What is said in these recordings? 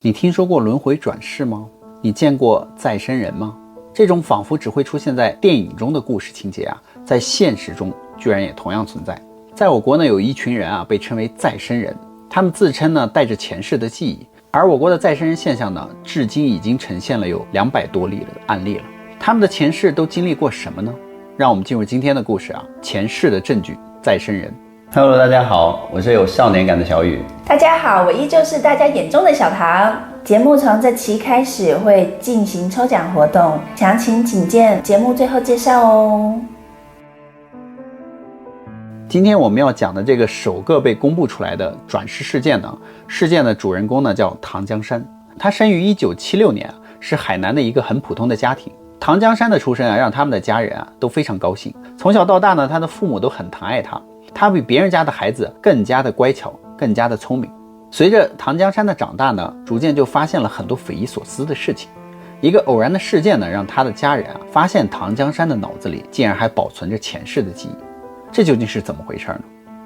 你听说过轮回转世吗？你见过再生人吗？这种仿佛只会出现在电影中的故事情节啊，在现实中居然也同样存在。在我国呢，有一群人啊，被称为再生人，他们自称呢带着前世的记忆。而我国的再生人现象呢，至今已经呈现了有200多例的案例了。他们的前世都经历过什么呢？让我们进入今天的故事啊，前世的证据，再生人。Hello， 大家好，我是有少年感的小雨。大家好，我依旧是大家眼中的小唐。节目从这期开始会进行抽奖活动，详情请见节目最后介绍哦。今天我们要讲的这个首个被公布出来的转世事件呢，事件的主人公呢叫唐江山，他生于1976年，是海南的一个很普通的家庭。唐江山的出生啊，让他们的家人啊都非常高兴。从小到大呢，他的父母都很疼爱他。他比别人家的孩子更加的乖巧，更加的聪明。随着唐江山的长大呢，逐渐就发现了很多匪夷所思的事情。一个偶然的事件呢，让他的家人啊发现唐江山的脑子里竟然还保存着前世的记忆。这究竟是怎么回事呢？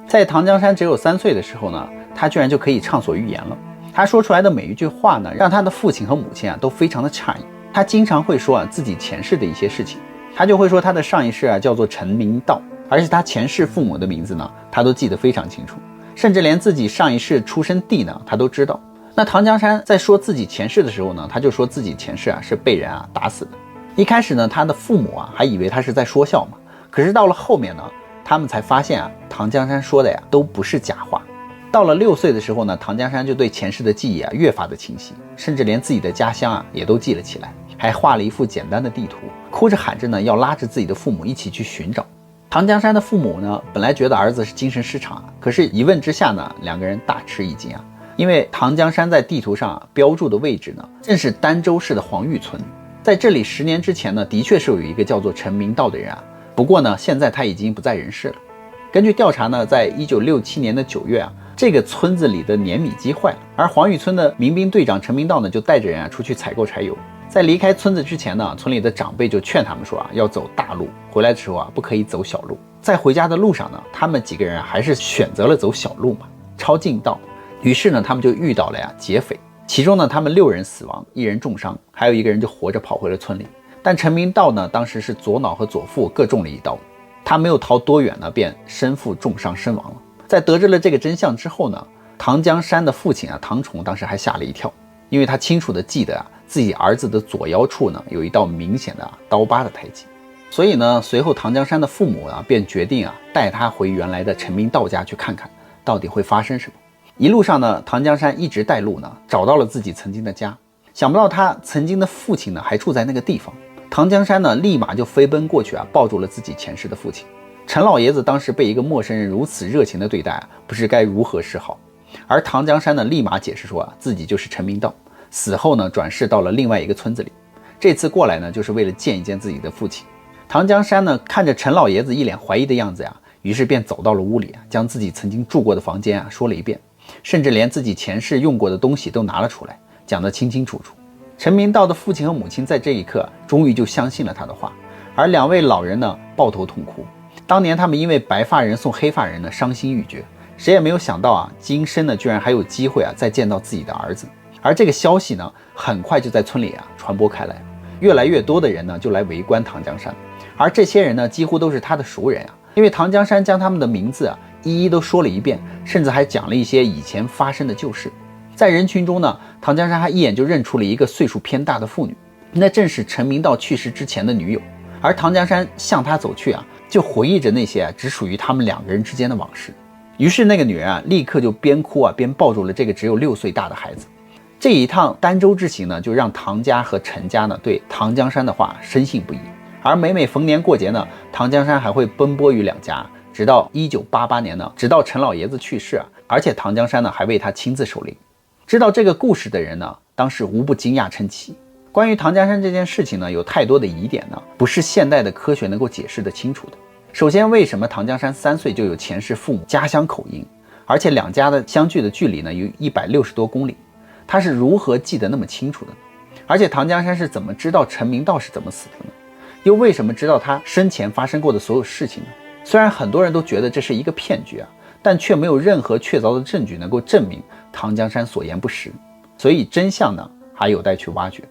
在唐江山只有3岁的时候呢，他居然就可以畅所欲言了。他说出来的每一句话呢，让他的父亲和母亲啊都非常的诧异。他经常会说自己前世的一些事情，他就会说他的上一世啊叫做陈明道。而且他前世父母的名字呢，他都记得非常清楚，甚至连自己上一世出生地呢，他都知道。那唐江山在说自己前世的时候呢，他就说自己前世啊是被人啊打死的。一开始呢，他的父母啊还以为他是在说笑嘛，可是到了后面呢，他们才发现啊，唐江山说的呀都不是假话。到了6岁的时候呢，唐江山就对前世的记忆啊越发的清晰，甚至连自己的家乡啊也都记了起来，还画了一幅简单的地图，哭着喊着呢要拉着自己的父母一起去寻找。唐江山的父母呢，本来觉得儿子是精神失常，可是一问之下呢，两个人大吃一惊啊！因为唐江山在地图上标注的位置呢，正是儋州市的黄峪村，在这里10年之前呢，的确是有一个叫做陈明道的人啊，不过呢，现在他已经不在人世了。根据调查呢，在1967年的9月啊，这个村子里的碾米机坏了，而黄峪村的民兵队长陈明道呢，就带着人啊出去采购柴油。在离开村子之前呢，村里的长辈就劝他们说要走大路，回来的时候不可以走小路。在回家的路上呢，他们几个人还是选择了走小路嘛，抄近道。于是呢，他们就遇到了劫匪，其中呢，他们6人死亡，1人重伤，还有1个人就活着跑回了村里。但陈明道呢，当时是左脑和左腹各中了1刀，他没有逃多远呢，便身负重伤身亡了。在得知了这个真相之后呢，唐江山的父亲唐崇当时还吓了一跳，因为他清楚地记得自己儿子的左腰处呢有一道明显的刀疤的胎记。所以呢，随后唐江山的父母便决定带他回原来的陈明道家去看看到底会发生什么。一路上呢，唐江山一直带路呢，找到了自己曾经的家。想不到他曾经的父亲呢还住在那个地方。唐江山呢立马就飞奔过去抱住了自己前世的父亲。陈老爷子当时被一个陌生人如此热情的对待不知该如何是好。而唐江山呢立马解释说自己就是陈明道，死后呢转世到了另外一个村子里，这次过来呢就是为了见一见自己的父亲。唐江山呢看着陈老爷子一脸怀疑的样子于是便走到了屋里将自己曾经住过的房间说了一遍，甚至连自己前世用过的东西都拿了出来，讲得清清楚楚。陈明道的父亲和母亲在这一刻终于就相信了他的话，而2位老人呢抱头痛哭。当年他们因为白发人送黑发人呢伤心欲绝，谁也没有想到今生呢居然还有机会再见到自己的儿子。而这个消息呢很快就在村里传播开来，越来越多的人呢就来围观唐江山。而这些人呢几乎都是他的熟人因为唐江山将他们的名字一一都说了一遍，甚至还讲了一些以前发生的旧事。在人群中呢，唐江山还一眼就认出了一个岁数偏大的妇女，那正是陈明道去世之前的女友。而唐江山向她走去就回忆着那些只属于他们2个人之间的往事。于是那个女人立刻就边哭边抱住了这个只有6岁大的孩子。这一趟儋州之行呢，就让唐家和陈家呢对唐江山的话深信不疑。而每逢年过节呢，唐江山还会奔波于2家，直到1988年呢，直到陈老爷子去世而且唐江山呢还为他亲自守灵。知道这个故事的人呢，当时无不惊讶称奇。关于唐江山这件事情呢，有太多的疑点呢，不是现代的科学能够解释得清楚的。首先，为什么唐江山3岁就有前世父母家乡口音，而且2家的相距的距离呢有160多公里？他是如何记得那么清楚的呢？而且唐江山是怎么知道陈明道是怎么死的呢？又为什么知道他生前发生过的所有事情呢？虽然很多人都觉得这是一个骗局但却没有任何确凿的证据能够证明唐江山所言不实。所以真相呢还有待去挖掘。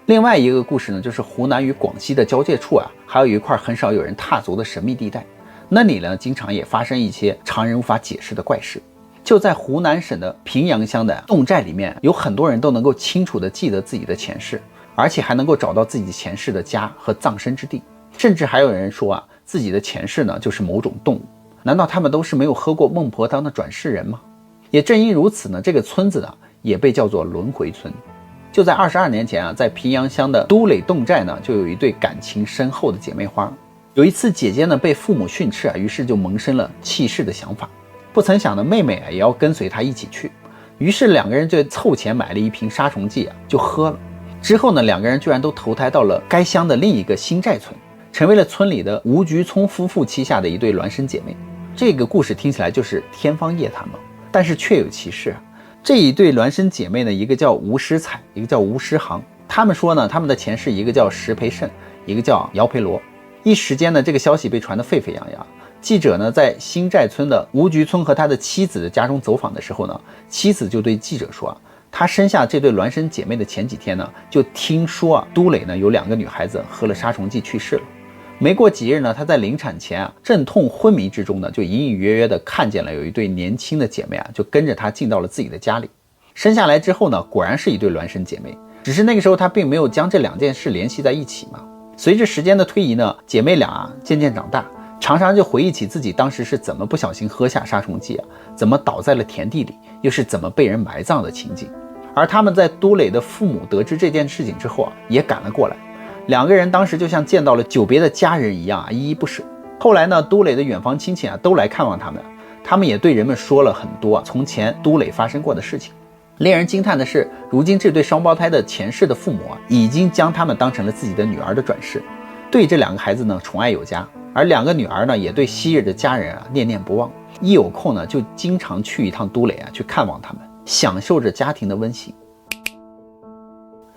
另外一个故事呢，就是湖南与广西的交界处啊，还有一块很少有人踏足的神秘地带，那里呢经常也发生一些常人无法解释的怪事。就在湖南省的平阳乡的侗寨里面，有很多人都能够清楚地记得自己的前世，而且还能够找到自己前世的家和葬身之地，甚至还有人说啊，自己的前世呢就是某种动物。难道他们都是没有喝过孟婆汤的转世人吗？也正因如此呢，这个村子呢也被叫做轮回村。就在22年前啊，在平阳乡的都垒侗寨呢，就有一对感情深厚的姐妹花。有一次姐姐呢被父母训斥啊，于是就萌生了弃世的想法。不曾想的妹妹啊也要跟随她一起去，于是两个人就凑钱买了一瓶杀虫剂啊，就喝了。之后呢，两个人居然都投胎到了该乡的另一个新寨村，成为了村里的吴菊聪夫妇旗下的一对孪生姐妹。这个故事听起来就是天方夜谭嘛，但是确有其事啊。这一对孪生姐妹呢，一个叫吴诗彩，一个叫吴诗航。他们说呢，他们的前世一个叫石培胜，一个叫姚培罗。一时间呢，这个消息被传得沸沸扬扬。记者呢，在新寨村的吴菊聪和他的妻子的家中走访的时候呢，妻子就对记者说啊，他生下这对孪生姐妹的前几天呢，就听说啊，都垒呢有2个女孩子喝了杀虫剂去世了。没过几日呢，他在临产前啊，阵痛昏迷之中呢，就隐隐约约的看见了有一对年轻的姐妹啊，就跟着他进到了自己的家里。生下来之后呢，果然是一对孪生姐妹，只是那个时候他并没有将这2件事联系在一起嘛。随着时间的推移呢，姐妹俩啊渐渐长大，常常就回忆起自己当时是怎么不小心喝下杀虫剂啊，怎么倒在了田地里，又是怎么被人埋葬的情景。而他们在都垒的父母得知这件事情之后啊，也赶了过来。2个人当时就像见到了久别的家人一样啊，依依不舍。后来呢，都垒的远房亲戚啊都来看望他们，他们也对人们说了很多从前都垒发生过的事情。令人惊叹的是，如今这对双胞胎的前世的父母啊，已经将他们当成了自己的女儿的转世，对这2个孩子呢宠爱有加。而2个女儿呢，也对昔日的家人啊念念不忘，一有空呢就经常去一趟都垒啊，去看望他们，享受着家庭的温馨。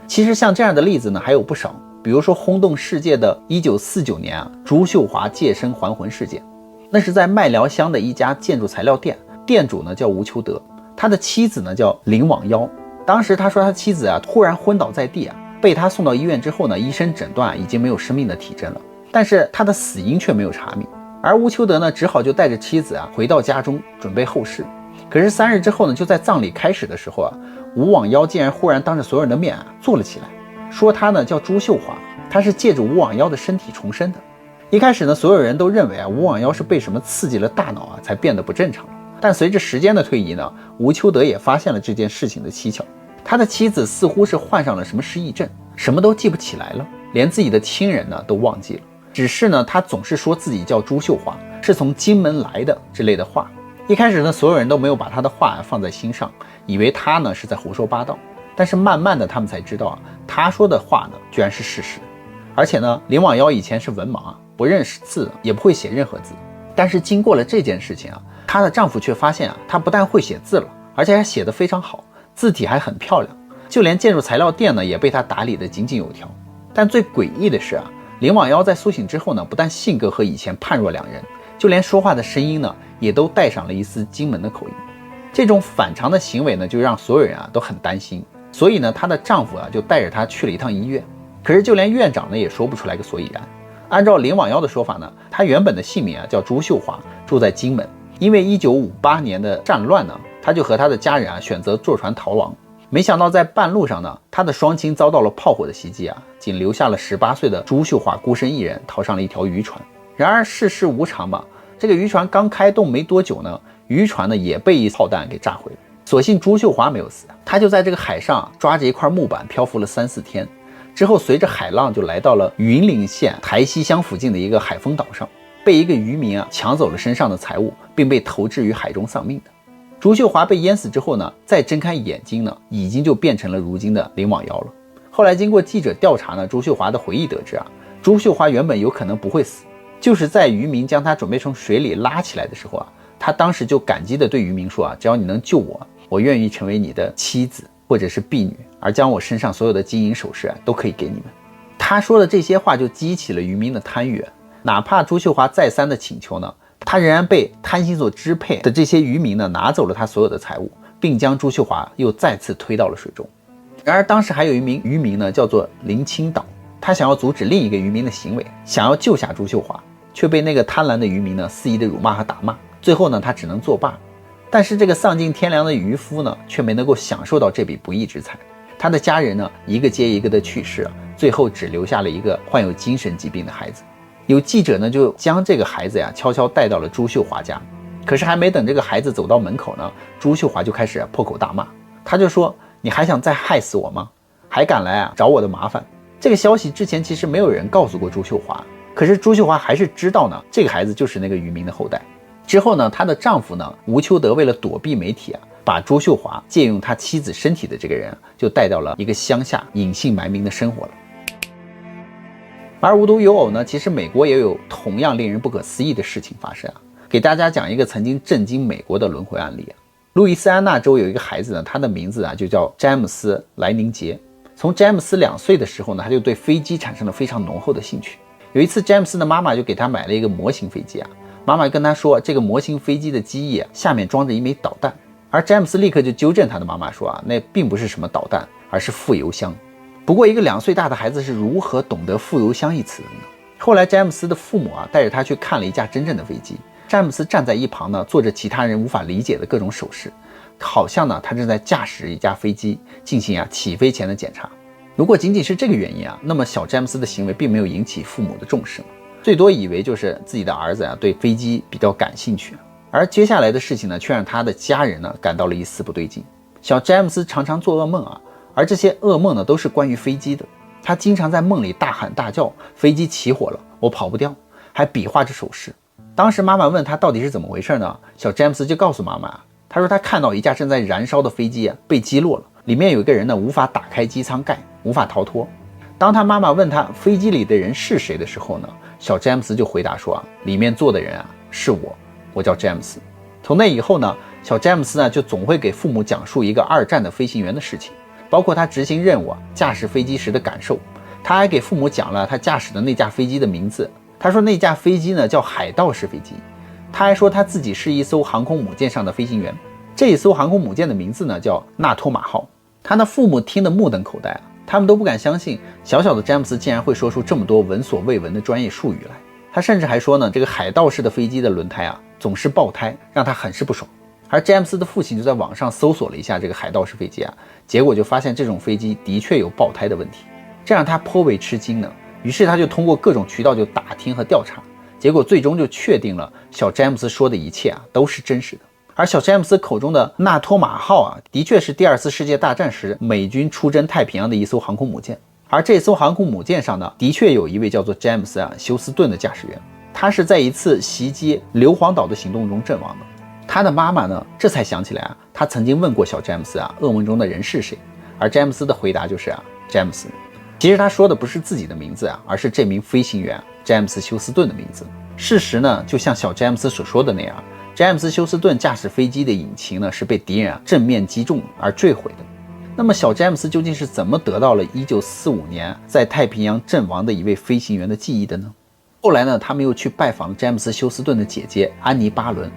其实像这样的例子呢还有不少，比如说轰动世界的1949年啊，朱秀华借身还魂事件。那是在麦寮乡的一家建筑材料店，店主呢叫吴秋德，他的妻子呢叫林网妖。当时他说他妻子啊突然昏倒在地啊，被他送到医院之后呢，医生诊断啊已经没有生命的体征了，但是他的死因却没有查明。而吴秋德呢只好就带着妻子啊回到家中准备后事。可是3日之后呢，就在葬礼开始的时候啊，吴网妖竟然忽然当着所有人的面啊坐了起来，说他呢叫朱秀华，他是借着吴网妖的身体重生的。一开始呢，所有人都认为啊，吴网妖是被什么刺激了大脑啊，才变得不正常了。但随着时间的推移呢，吴秋德也发现了这件事情的蹊跷。他的妻子似乎是患上了什么失忆症，什么都记不起来了，连自己的亲人呢都忘记了。只是呢，他总是说自己叫朱秀华，是从金门来的之类的话。一开始呢，所有人都没有把他的话放在心上，以为他呢是在胡说八道。但是慢慢的，他们才知道啊，他说的话呢居然是事实。而且呢，林网妖以前是文盲啊，不认识字，也不会写任何字。但是经过了这件事情啊，她的丈夫却发现啊，她不但会写字了，而且还写得非常好，字体还很漂亮，就连建筑材料店呢也被她打理得井井有条。但最诡异的是啊，林网妖在苏醒之后呢，不但性格和以前判若两人，就连说话的声音呢也都带上了一丝金门的口音。这种反常的行为呢，就让所有人啊都很担心。所以呢，她的丈夫啊就带着她去了一趟医院。可是就连院长呢也说不出来个所以然。按照林网妖的说法呢，她原本的姓名啊叫朱秀华，住在金门。因为1958年的战乱呢，她就和她的家人啊选择坐船逃亡。没想到在半路上呢，她的双亲遭到了炮火的袭击啊，仅留下了18岁的朱秀华孤身一人逃上了一条渔船。然而世事无常嘛，这个渔船刚开动没多久呢，渔船呢也被一炮弹给炸毁了。所幸朱秀华没有死，她就在这个海上抓着一块木板漂浮了3-4天。之后随着海浪就来到了云林县台西乡附近的一个海丰岛上，被一个渔民啊抢走了身上的财物，并被投掷于海中丧命的。朱秀华被淹死之后呢，再睁开眼睛呢，已经就变成了如今的林网妖了。后来经过记者调查呢，朱秀华的回忆得知啊，朱秀华原本有可能不会死，就是在渔民将他准备从水里拉起来的时候啊，他当时就感激地对渔民说啊，只要你能救我，我愿意成为你的妻子或者是婢女，而将我身上所有的金银首饰啊都可以给你们。他说的这些话就激起了渔民的贪欲，哪怕朱秀华再三的请求呢，他仍然被贪心所支配的这些渔民呢拿走了他所有的财物，并将朱秀华又再次推到了水中。然而当时还有一名渔民呢，叫做林清岛，他想要阻止另一个渔民的行为，想要救下朱秀华，却被那个贪婪的渔民呢肆意的辱骂和打骂，最后呢他只能作罢。但是这个丧尽天良的渔夫呢，却没能够享受到这笔不义之财。他的家人呢，一个接一个的去世，最后只留下了一个患有精神疾病的孩子。有记者呢，就将这个孩子悄悄带到了朱秀华家。可是还没等这个孩子走到门口呢，朱秀华就开始破口大骂。他就说：“你还想再害死我吗？还敢来找我的麻烦？”这个消息之前其实没有人告诉过朱秀华，可是朱秀华还是知道呢，这个孩子就是那个渔民的后代。之后呢，她的丈夫呢，吴秋德为了躲避媒体把朱秀华借用他妻子身体的这个人就带到了一个乡下隐姓埋名的生活了。而无独有偶呢，其实美国也有同样令人不可思议的事情发生给大家讲一个曾经震惊美国的轮回案例路易斯安那州有一个孩子呢，他的名字就叫詹姆斯·莱宁杰。从詹姆斯2岁的时候呢，他就对飞机产生了非常浓厚的兴趣。有一次，詹姆斯的妈妈就给他买了一个模型飞机妈妈跟他说，这个模型飞机的机翼下面装着一枚导弹。而詹姆斯立刻就纠正他的妈妈说那并不是什么导弹，而是副油箱。不过一个2岁大的孩子是如何懂得副油箱一词的呢？后来詹姆斯的父母带着他去看了一架真正的飞机。詹姆斯站在一旁呢，做着其他人无法理解的各种手势，好像呢他正在驾驶一架飞机进行起飞前的检查。如果仅仅是这个原因那么小詹姆斯的行为并没有引起父母的重视，最多以为就是自己的儿子对飞机比较感兴趣。而接下来的事情呢，却让他的家人呢感到了一丝不对劲。小詹姆斯常常做噩梦而这些噩梦呢都是关于飞机的。他经常在梦里大喊大叫：“飞机起火了，我跑不掉！”还比划着手势。当时妈妈问他到底是怎么回事呢？小詹姆斯就告诉妈妈，他说他看到一架正在燃烧的飞机被击落了，里面有一个人呢无法打开机舱盖，无法逃脱。当他妈妈问他飞机里的人是谁的时候呢，小詹姆斯就回答说里面坐的人是我叫詹姆斯。从那以后呢，小詹姆斯就总会给父母讲述一个2战的飞行员的事情，包括他执行任务驾驶飞机时的感受。他还给父母讲了他驾驶的那架飞机的名字，他说那架飞机呢叫海盗式飞机。他还说他自己是一艘航空母舰上的飞行员，这一艘航空母舰的名字呢叫纳托马号。他的父母听得目瞪口呆他们都不敢相信小小的詹姆斯竟然会说出这么多闻所未闻的专业术语来。他甚至还说呢，这个海盗式的飞机的轮胎总是爆胎，让他很是不爽。而詹姆斯的父亲就在网上搜索了一下这个海盗式飞机结果就发现这种飞机的确有爆胎的问题，这让他颇为吃惊呢。于是他就通过各种渠道就打听和调查，结果最终就确定了小詹姆斯说的一切都是真实的。而小詹姆斯口中的纳托马号的确是第2次世界大战时美军出征太平洋的一艘航空母舰。而这艘航空母舰上呢，的确有一位叫做詹姆斯休斯顿的驾驶员，他是在一次袭击硫磺岛的行动中阵亡的。他的妈妈呢，这才想起来他曾经问过小詹姆斯噩梦中的人是谁，而詹姆斯的回答就是詹姆斯。其实他说的不是自己的名字而是这名飞行员詹姆斯休斯顿的名字。事实呢，就像小詹姆斯所说的那样，詹姆斯休斯顿驾驶飞机的引擎呢是被敌人正面击中而坠毁的。那么小詹姆斯究竟是怎么得到了1945年在太平洋阵亡的一位飞行员的记忆的呢？后来呢，他们又去拜访詹姆斯休斯顿的姐姐安妮巴伦。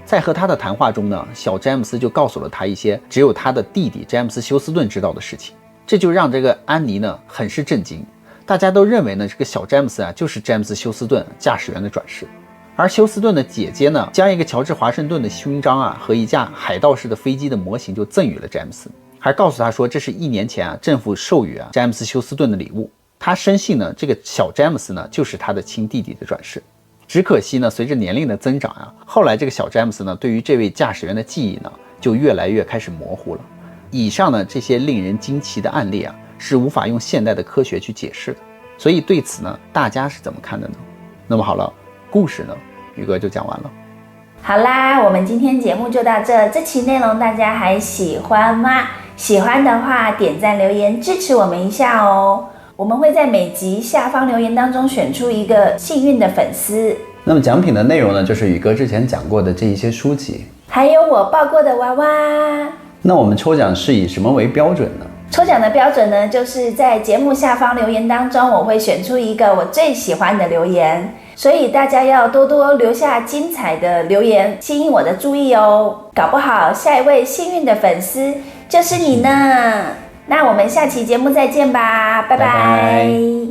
在和他的谈话中呢，小詹姆斯就告诉了他一些只有他的弟弟詹姆斯休斯顿知道的事情，这就让这个安妮呢很是震惊。大家都认为呢，这个小詹姆斯就是詹姆斯休斯顿驾驶员的转世。而休斯顿的姐姐呢，将一个乔治华盛顿的勋章和一架海盗式的飞机的模型就赠予了詹姆斯，还告诉他说这是1年前政府授予詹姆斯休斯顿的礼物。他深信呢，这个小詹姆斯呢就是他的亲弟弟的转世。只可惜呢，随着年龄的增长后来这个小詹姆斯呢对于这位驾驶员的记忆呢就越来越开始模糊了。以上呢这些令人惊奇的案例是无法用现代的科学去解释的。所以对此呢，大家是怎么看的呢？那么好了，故事呢宇哥就讲完了。好啦，我们今天节目就到这期内容大家还喜欢吗？喜欢的话点赞留言支持我们一下哦。我们会在每集下方留言当中选出一个幸运的粉丝。那么奖品的内容呢，就是宇哥之前讲过的这一些书籍，还有我抱过的娃娃。那我们抽奖是以什么为标准呢？抽奖的标准呢，就是在节目下方留言当中，我会选出一个我最喜欢的留言。所以大家要多多留下精彩的留言，吸引我的注意哦。搞不好下一位幸运的粉丝就是你呢。那我们下期节目再见吧，拜拜。